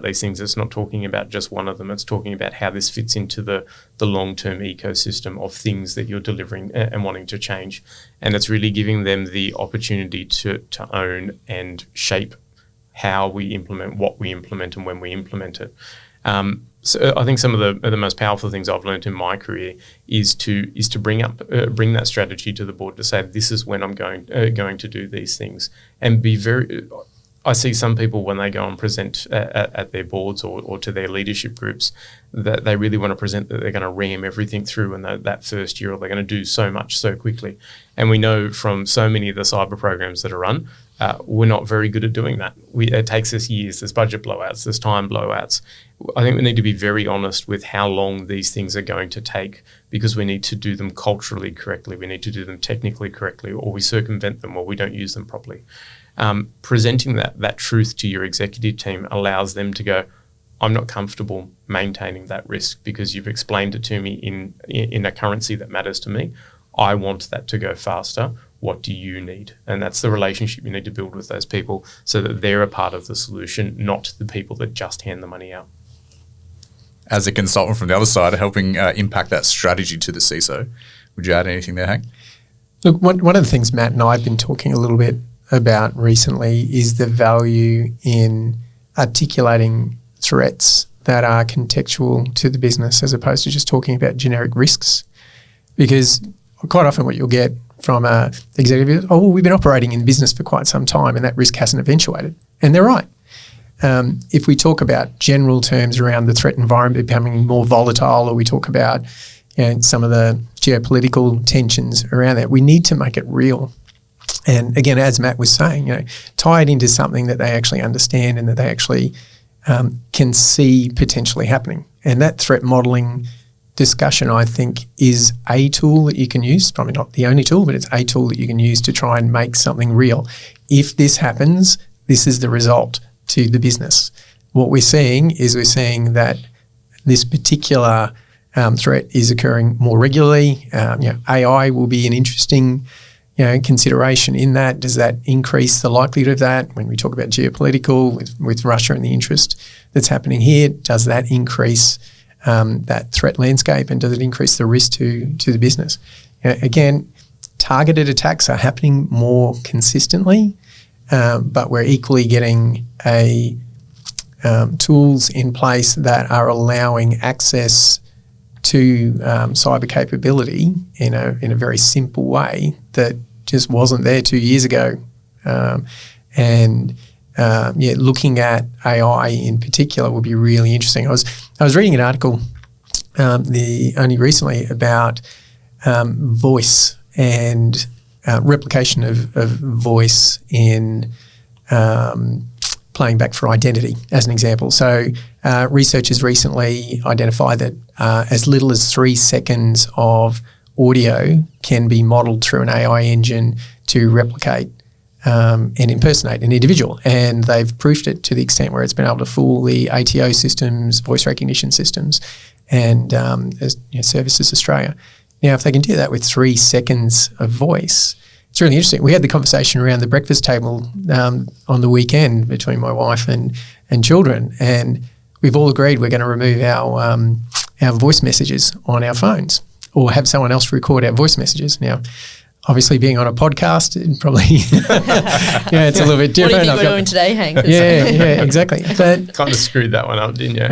these things, it's not talking about just one of them. It's talking about how this fits into the long-term ecosystem of things that you're delivering and wanting to change. And it's really giving them the opportunity to own and shape how we implement, what we implement, and when we implement it. So I think some of the most powerful things I've learned in my career is to bring that strategy to the board to say, this is when I'm going to do these things, and be very. I see some people when they go and present at their boards or to their leadership groups that they really want to present that they're going to ram everything through in that first year, or they're going to do so much so quickly. And we know from so many of the cyber programs that are run, we're not very good at doing that. It takes us years. There's budget blowouts. There's time blowouts. I think we need to be very honest with how long these things are going to take, because we need to do them culturally correctly. We need to do them technically correctly, or we circumvent them, or we don't use them properly. Presenting that truth to your executive team allows them to go, I'm not comfortable maintaining that risk because you've explained it to me in a currency that matters to me. I want that to go faster. What do you need? And that's the relationship you need to build with those people so that they're a part of the solution, not the people that just hand the money out. As a consultant from the other side, helping impact that strategy to the CISO, would you add anything there, Hank? Look, one of the things Matt and I have been talking a little bit about recently is the value in articulating threats that are contextual to the business as opposed to just talking about generic risks. Because quite often what you'll get from a executive is, we've been operating in business for quite some time and that risk hasn't eventuated. And they're right. If we talk about general terms around the threat environment becoming more volatile, or we talk about some of the geopolitical tensions around that, we need to make it real. And again, as Matt was saying, tie it into something that they actually understand and that they actually can see potentially happening. And that threat modelling discussion, I think, is a tool that you can use. Probably not the only tool, but it's a tool that you can use to try and make something real. If this happens, this is the result to the business. What we're seeing that this particular threat is occurring more regularly. AI will be an interesting consideration in that. Does that increase the likelihood of that? When we talk about geopolitical with Russia and the interest that's happening here, does that increase that threat landscape, and does it increase the risk to the business? Again, targeted attacks are happening more consistently, but we're equally getting tools in place that are allowing access to cyber capability in a very simple way that just wasn't there 2 years ago. Looking at AI in particular will be really interesting. I was reading an article only recently about voice and playing back for identity, as an example. So researchers recently identified that as little as 3 seconds of audio can be modelled through an AI engine to replicate and impersonate an individual. And they've proofed it to the extent where it's been able to fool the ATO systems, voice recognition systems, and Services Australia. Now, if they can do that with 3 seconds of voice, it's really interesting. We had the conversation around the breakfast table on the weekend between my wife and children, and we've all agreed we're going to remove our voice messages on our phones, or have someone else record our voice messages. Now, obviously, being on a podcast, it probably it's a little bit different. What do you think we're doing today, Hank? Yeah, exactly. But Kind of screwed that one up, didn't you?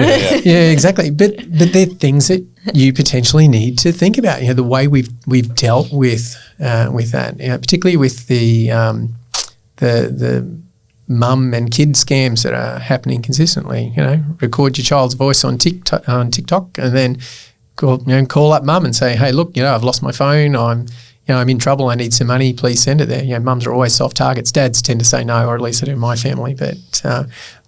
yeah, exactly. But they're things that you potentially need to think about. The way we've dealt with that, particularly with the mum and kid scams that are happening consistently. Record your child's voice on TikTok, and then call up mum and say, hey, look, I've lost my phone. I'm in trouble. I need some money. Please send it there. Mums are always soft targets. Dads tend to say no, or at least I do in my family. But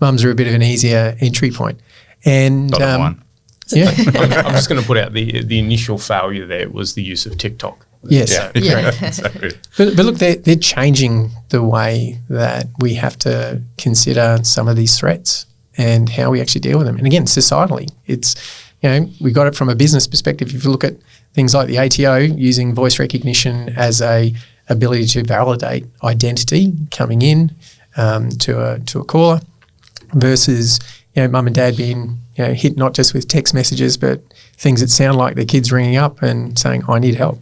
mums are a bit of an easier entry point. And One. yeah, I'm just going to put out the initial failure there was the use of TikTok. yes. Yeah. But look, they're changing the way that we have to consider some of these threats and how we actually deal with them. And again, societally, it's we got it from a business perspective. If you look at things like the ATO using voice recognition as a ability to validate identity coming in to a caller, versus mum and dad being hit not just with text messages but things that sound like their kids ringing up and saying, I need help.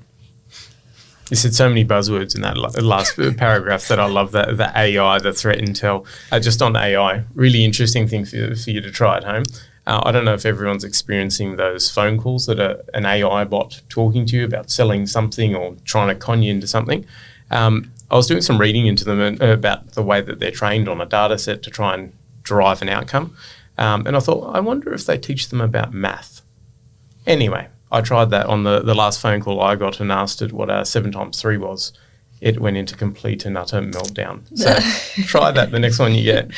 You said so many buzzwords in that last paragraph that I love, the AI, the threat intel. Just on AI, really interesting thing for you to try at home. I don't know if everyone's experiencing those phone calls that are an AI bot talking to you about selling something or trying to con you into something. I was doing some reading into them about the way that they're trained on a data set to try and derive an outcome. And I thought, I wonder if they teach them about math. Anyway, I tried that on the last phone call I got and asked it what 7 times 3 was. It went into complete and utter meltdown. So try that the next one you get.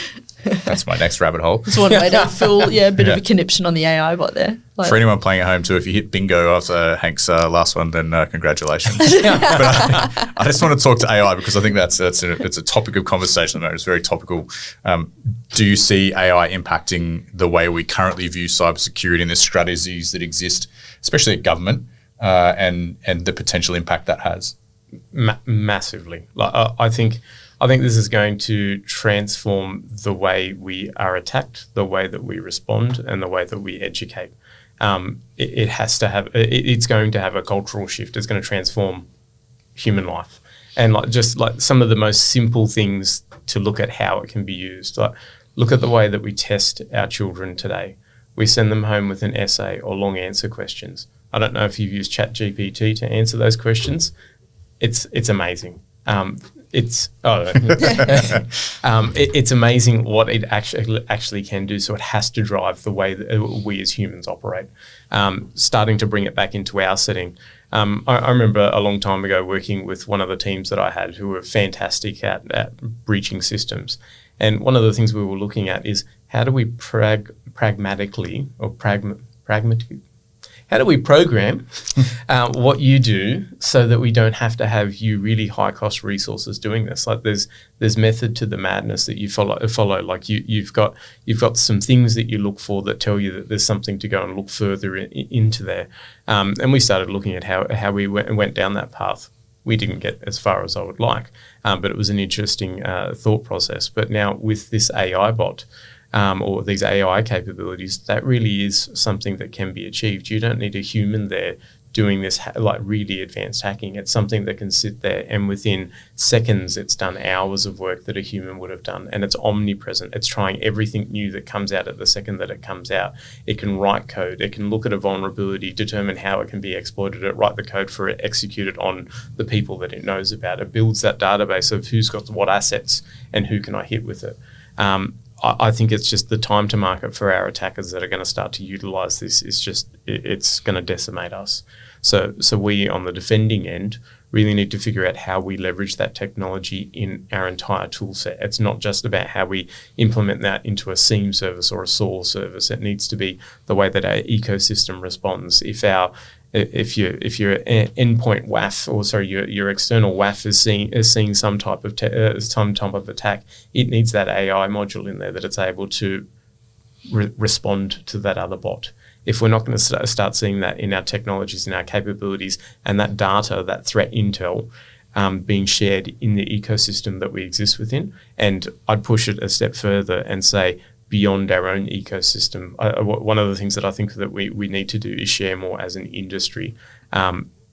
That's my next rabbit hole. It's one way to feel a bit of a conniption on the AI bot there. For anyone playing at home too, if you hit bingo after Hank's last one, then congratulations. But I just want to talk to AI because I think it's a topic of conversation at the moment. It's very topical. Do you see AI impacting the way we currently view cybersecurity and the strategies that exist, especially at government, and the potential impact that has? Massively. I think this is going to transform the way we are attacked, the way that we respond, and the way that we educate. It has to have. It's going to have a cultural shift. It's going to transform human life, and just some of the most simple things to look at how it can be used. Look at the way that we test our children today. We send them home with an essay or long answer questions. I don't know if you've used ChatGPT to answer those questions. It's amazing. It's amazing what it actually can do. So it has to drive the way that we as humans operate. Starting to bring it back into our setting. I remember a long time ago working with one of the teams that I had who were fantastic at breaching systems. And one of the things we were looking at is how do we pragmatically how do we program what you do so that we don't have to have you really high cost resources doing this? There's method to the madness that you follow. Like you've got some things that you look for that tell you that there's something to go and look further into there. And we started looking at how we went down that path. We didn't get as far as I would like, but it was an interesting thought process. But now with this AI bot, or these AI capabilities, that really is something that can be achieved. You don't need a human there doing this really advanced hacking. It's something that can sit there and within seconds it's done hours of work that a human would have done, and it's omnipresent. It's trying everything new that comes out at the second that it comes out. It can write code. It can look at a vulnerability, determine how it can be exploited, write the code for it, execute it on the people that it knows about. It builds that database of who's got what assets and who can I hit with it. I think it's just the time to market for our attackers that are going to start to utilize this is just, it's going to decimate us. So we on the defending end really need to figure out how we leverage that technology in our entire tool set. It's not just about how we implement that into a SIEM service or a SOAR service. It needs to be the way that our ecosystem responds. If your endpoint WAF, or sorry, your external WAF is seeing some type of attack, it needs that AI module in there that it's able to respond to that other bot. If we're not going to start seeing that in our technologies, in our capabilities, and that data, that threat intel, being shared in the ecosystem that we exist within, and I'd push it a step further and say beyond our own ecosystem. One of the things that I think that we need to do is share more as an industry.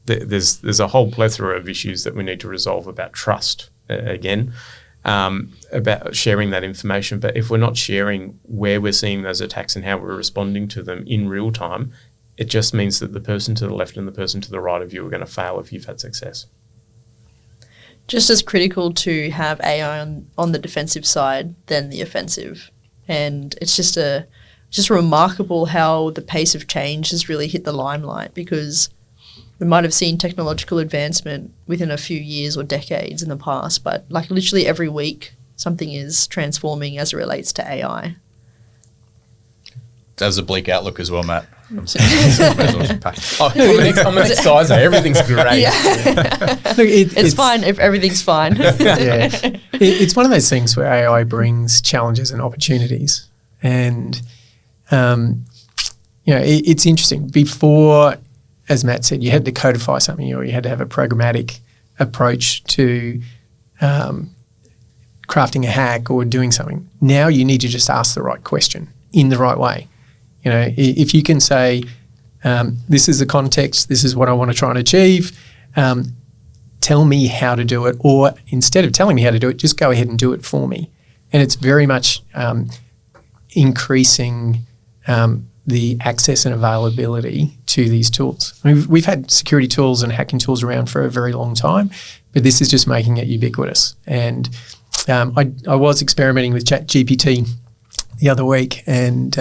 There's a whole plethora of issues that we need to resolve about trust, again, about sharing that information. But if we're not sharing where we're seeing those attacks and how we're responding to them in real time, it just means that the person to the left and the person to the right of you are going to fail if you've had success. Just as critical to have AI on the defensive side than the offensive. And it's just remarkable how the pace of change has really hit the limelight, because we might have seen technological advancement within a few years or decades in the past, but like literally every week something is transforming as it relates to AI. That's a bleak outlook as well, Matt. I'm an exciser. Everything's great. Yeah. Look, it's fine if everything's fine. Yeah. It's one of those things where AI brings challenges and opportunities. And, it's interesting. Before, as Matt said, you had to codify something, or you had to have a programmatic approach to crafting a hack or doing something. Now you need to just ask the right question in the right way. If you can say, this is the context, this is what I want to try and achieve, tell me how to do it, or instead of telling me how to do it, just go ahead and do it for me. And it's very much increasing the access and availability to these tools. We've had security tools and hacking tools around for a very long time, but this is just making it ubiquitous. And I was experimenting with ChatGPT the other week, and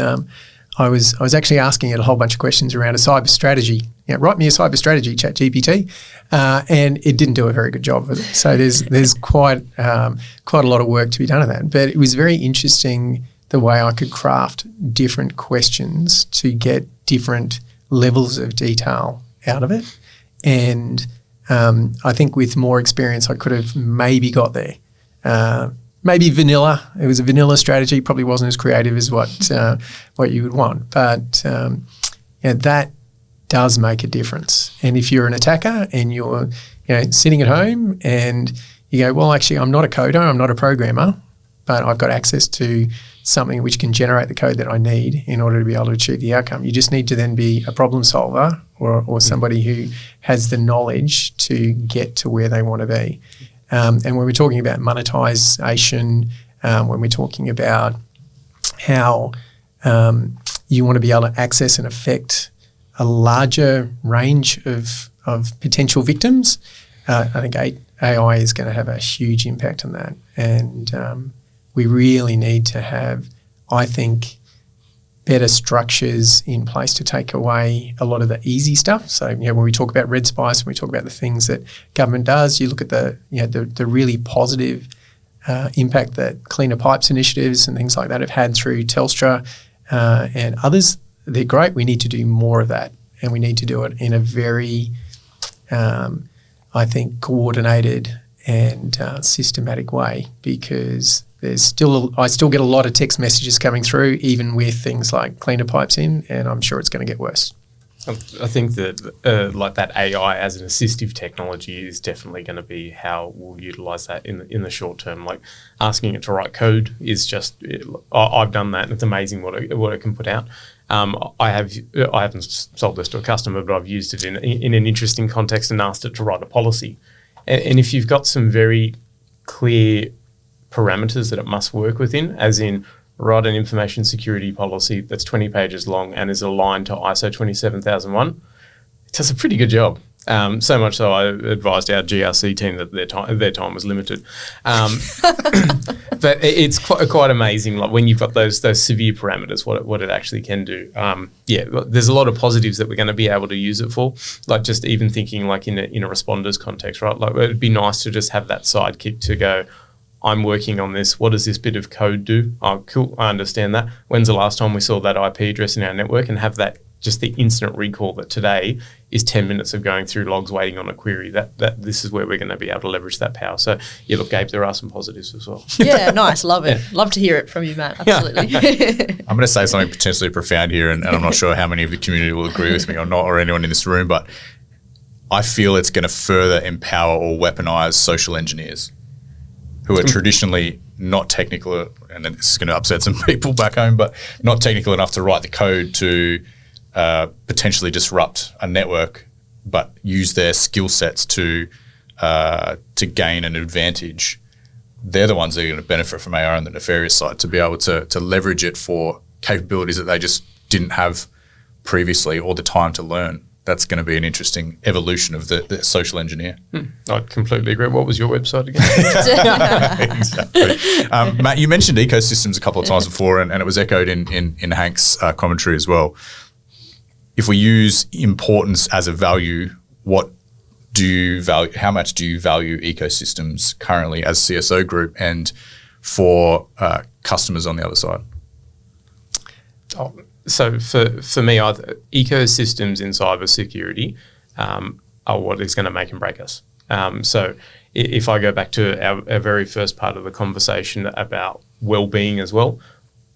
I was actually asking it a whole bunch of questions around a cyber strategy. Write me a cyber strategy, ChatGPT, and it didn't do a very good job of it. So there's quite a lot of work to be done on that. But it was very interesting the way I could craft different questions to get different levels of detail out of it. And I think with more experience, I could have maybe got there. Maybe vanilla. It was a vanilla strategy. Probably wasn't as creative as what you would want. But that does make a difference. And if you're an attacker and you're sitting at home and you go, well, actually, I'm not a coder, I'm not a programmer, but I've got access to something which can generate the code that I need in order to be able to achieve the outcome. You just need to then be a problem solver or somebody who has the knowledge to get to where they want to be. And when we're talking about monetization, when we're talking about how you want to be able to access and affect a larger range of potential victims, I think AI is going to have a huge impact on that. And we really need to have, I think, better structures in place to take away a lot of the easy stuff. So, when we talk about red spice, when we talk about the things that government does, you look at the really positive impact that cleaner pipes initiatives and things like that have had through Telstra and others. They're great. We need to do more of that, and we need to do it in a very, I think, coordinated and systematic way, because I still get a lot of text messages coming through, even with things like cleaner pipes in, and I'm sure it's going to get worse. I think that like that AI as an assistive technology is definitely going to be how we'll utilise that in the short term. Like asking it to write code is just I've done that, and it's amazing what it can put out. I haven't sold this to a customer, but I've used it in an interesting context and asked it to write a policy. And if you've got some very clear parameters that it must work within, as in write an information security policy that's 20 pages long and is aligned to ISO 27001, it does a pretty good job. So much so I advised our GRC team that their time was limited. But it's quite amazing, like when you've got those severe parameters, what it actually can do. There's a lot of positives that we're going to be able to use it for. Like just even thinking like in a responders context, right? Like it'd be nice to just have that sidekick to go, I'm working on this. What does this bit of code do? Oh, cool. I understand that. When's the last time we saw that IP address in our network, and have that just the instant recall that today is 10 minutes of going through logs waiting on a query. That this is where we're going to be able to leverage that power. So yeah, look, Gabe, there are some positives as well. Yeah, nice. Love it. Love to hear it from you, Matt. Absolutely. I'm going to say something potentially profound here, and I'm not sure how many of the community will agree with me or not, or anyone in this room, but I feel it's going to further empower or weaponize social engineers who are traditionally not technical, and this is going to upset some people back home, but not technical enough to write the code to potentially disrupt a network, but use their skill sets to gain an advantage. They're the ones that are going to benefit from AI on the nefarious side, to be able to leverage it for capabilities that they just didn't have previously or the time to learn. That's going to be an interesting evolution of the social engineer. I completely agree. What was your website again? Exactly. Matt, you mentioned ecosystems a couple of times before, and it was echoed in Hank's commentary as well. If we use importance as a value, what do you value? How much do you value ecosystems currently as CSO Group and for customers on the other side? So for me, ecosystems in cybersecurity are what is going to make and break us. So if I go back to our very first part of the conversation about well-being as well,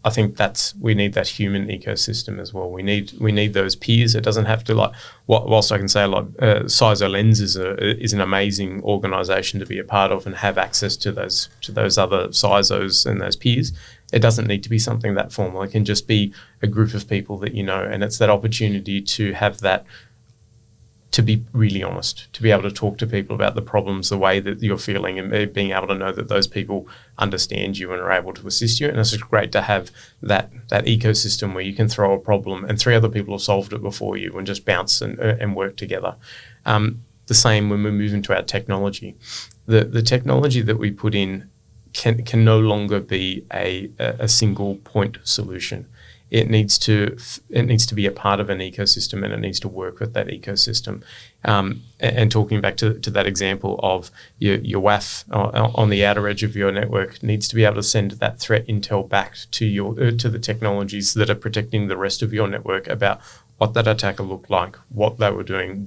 I think we need that human ecosystem as well. We need those peers. It doesn't have to whilst I can say CSO Lens is an amazing organisation to be a part of and have access to those other CSOs and those peers. It doesn't need to be something that formal. It can just be a group of people that you know, and it's that opportunity to have that, to be really honest, to be able to talk to people about the problems, the way that you're feeling, and being able to know that those people understand you and are able to assist you. And it's just great to have that ecosystem where you can throw a problem and 3 other people have solved it before you and just bounce and work together. The same when we move into our technology. The technology that we put in can no longer be a single point solution. It needs to be a part of an ecosystem, and it needs to work with that ecosystem. And talking back to that example of your WAF on the outer edge of your network needs to be able to send that threat intel back to the technologies that are protecting the rest of your network about what that attacker looked like, what they were doing,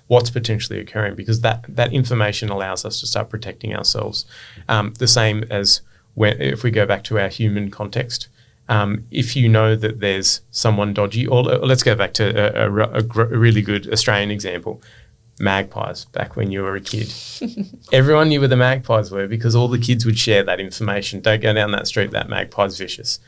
what's potentially occurring, because that information allows us to start protecting ourselves. The same as if we go back to our human context. If you know that there's someone dodgy, or let's go back to a really good Australian example, magpies back when you were a kid. Everyone knew where the magpies were because all the kids would share that information. Don't go down that street, that magpie's vicious.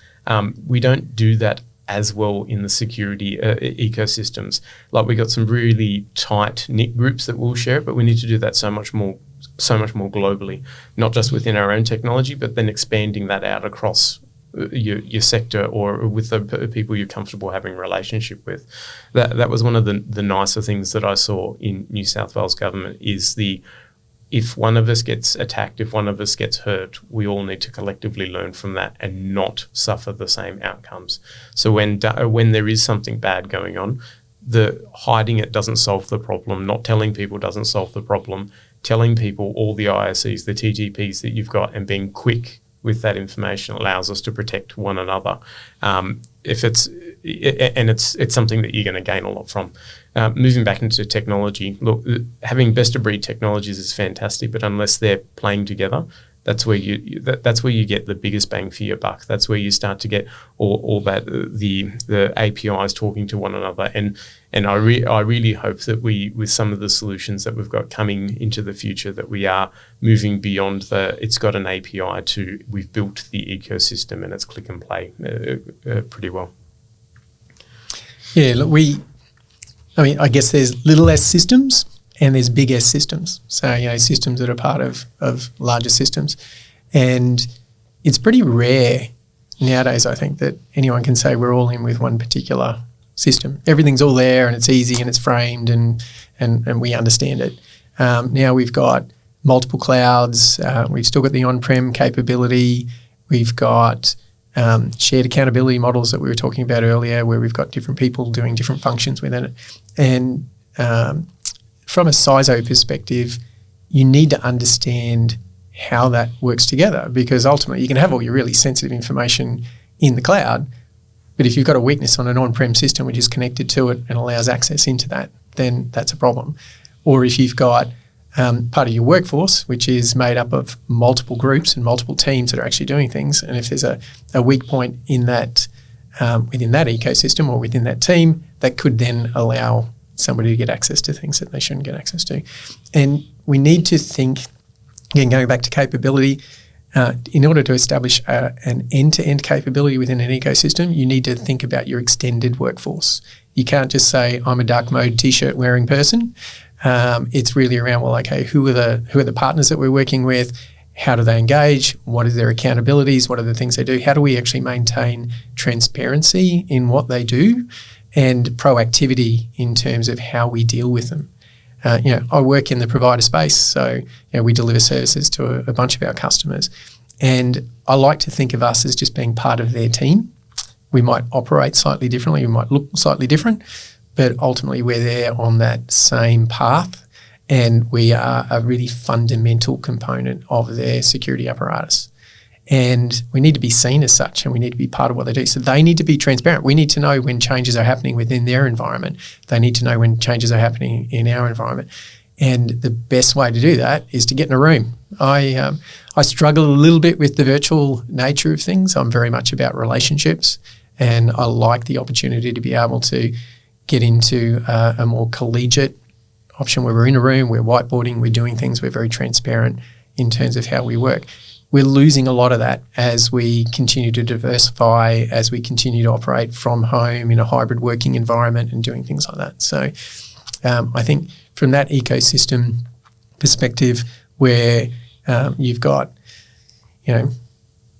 We don't do that as well in the security ecosystems. Like we got some really tight knit groups that will share it, but we need to do that so much more globally, not just within our own technology, but then expanding that out across your sector or with the people you're comfortable having a relationship with. That was one of the nicer things that I saw in New South Wales government is if one of us gets attacked, if one of us gets hurt, we all need to collectively learn from that and not suffer the same outcomes. So when there is something bad going on, the hiding it doesn't solve the problem. Not telling people doesn't solve the problem. Telling people all the ISEs, the TTPs that you've got, and being quick with that information allows us to protect one another. It's something that you're going to gain a lot from. Moving back into technology, look, having best of breed technologies is fantastic, but unless they're playing together, that's where you get the biggest bang for your buck. That's where you start to get all that the APIs talking to one another. And I really hope that with some of the solutions that we've got coming into the future, that we are moving beyond it's got an API to we've built the ecosystem and it's click and play pretty well. Yeah, look, I guess there's little S systems and there's big S systems. So, systems that are part of larger systems. And it's pretty rare nowadays, I think, that anyone can say we're all in with one particular system. Everything's all there and it's easy and it's framed and we understand it. Now we've got multiple clouds. We've still got the on-prem capability. We've got shared accountability models that we were talking about earlier, where we've got different people doing different functions within it. And from a CISO perspective, you need to understand how that works together, because ultimately you can have all your really sensitive information in the cloud, but if you've got a weakness on an on-prem system which is connected to it and allows access into that, then that's a problem. Or if you've got part of your workforce which is made up of multiple groups and multiple teams that are actually doing things, and if there's a weak point in that within that ecosystem or within that team, that could then allow somebody to get access to things that they shouldn't get access to. And we need to think, again, going back to capability, in order to establish an end-to-end capability within an ecosystem, you need to think about your extended workforce. You can't just say, I'm a dark mode t-shirt wearing person. It's really around, well, okay, who are the partners that we're working with? How do they engage? What are their accountabilities? What are the things they do? How do we actually maintain transparency in what they do and proactivity in terms of how we deal with them? I work in the provider space, so we deliver services to a bunch of our customers, and I like to think of us as just being part of their team. We might operate slightly differently, we might look slightly different, but ultimately we're there on that same path, and we are a really fundamental component of their security apparatus. And we need to be seen as such, and we need to be part of what they do. So they need to be transparent. We need to know when changes are happening within their environment. They need to know when changes are happening in our environment. And the best way to do that is to get in a room. I struggle a little bit with the virtual nature of things. I'm very much about relationships, and I like the opportunity to be able to get into a more collegiate option where we're in a room, we're whiteboarding, we're doing things, we're very transparent in terms of how we work. We're losing a lot of that as we continue to diversify, as we continue to operate from home in a hybrid working environment and doing things like that. So I think from that ecosystem perspective, where you've got,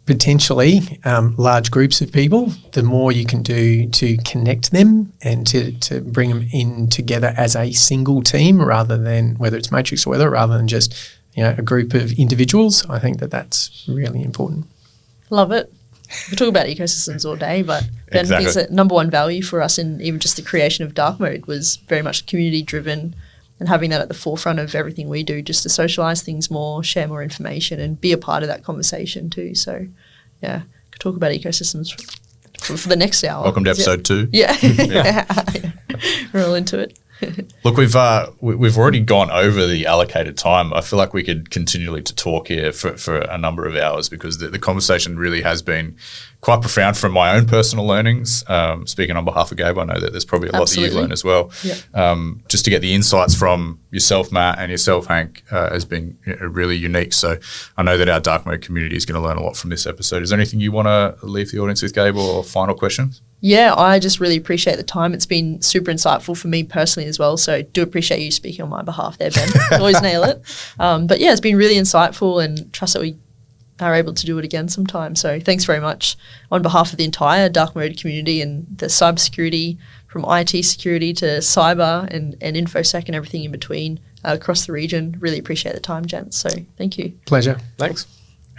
potentially large groups of people, the more you can do to connect them and to bring them in together as a single team, rather than, whether it's matrix or whether, rather than just a group of individuals. I think that's really important. Love it. We talk about ecosystems all day, but Ben thinks that number one value for us in even just the creation of dark mode was very much community driven, and having that at the forefront of everything we do, just to socialize things more, share more information, and be a part of that conversation too. So yeah, could talk about ecosystems for the next hour. Welcome to episode 2. Yeah. We're all into it. Look, we've already gone over the allocated time. I feel like we could continually to talk here for a number of hours, because the conversation really has been quite profound from my own personal learnings. Speaking on behalf of Gabe, I know that there's probably a lot that you've learned as well. Yeah. Just to get the insights from yourself, Matt, and yourself, Hank, has been really unique. So I know that our dark mode community is going to learn a lot from this episode. Is there anything you want to leave the audience with, Gabe, or final questions? Yeah, I just really appreciate the time. It's been super insightful for me personally as well. So do appreciate you speaking on my behalf there, Ben. Always nail it. But yeah, it's been really insightful, and trust that we are able to do it again sometime. So thanks very much on behalf of the entire dark mode community and the cybersecurity, from IT security to cyber and InfoSec and everything in between across the region. Really appreciate the time, gents. So thank you. Pleasure. Thanks.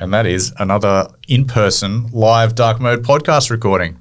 And that is another in-person live dark mode podcast recording.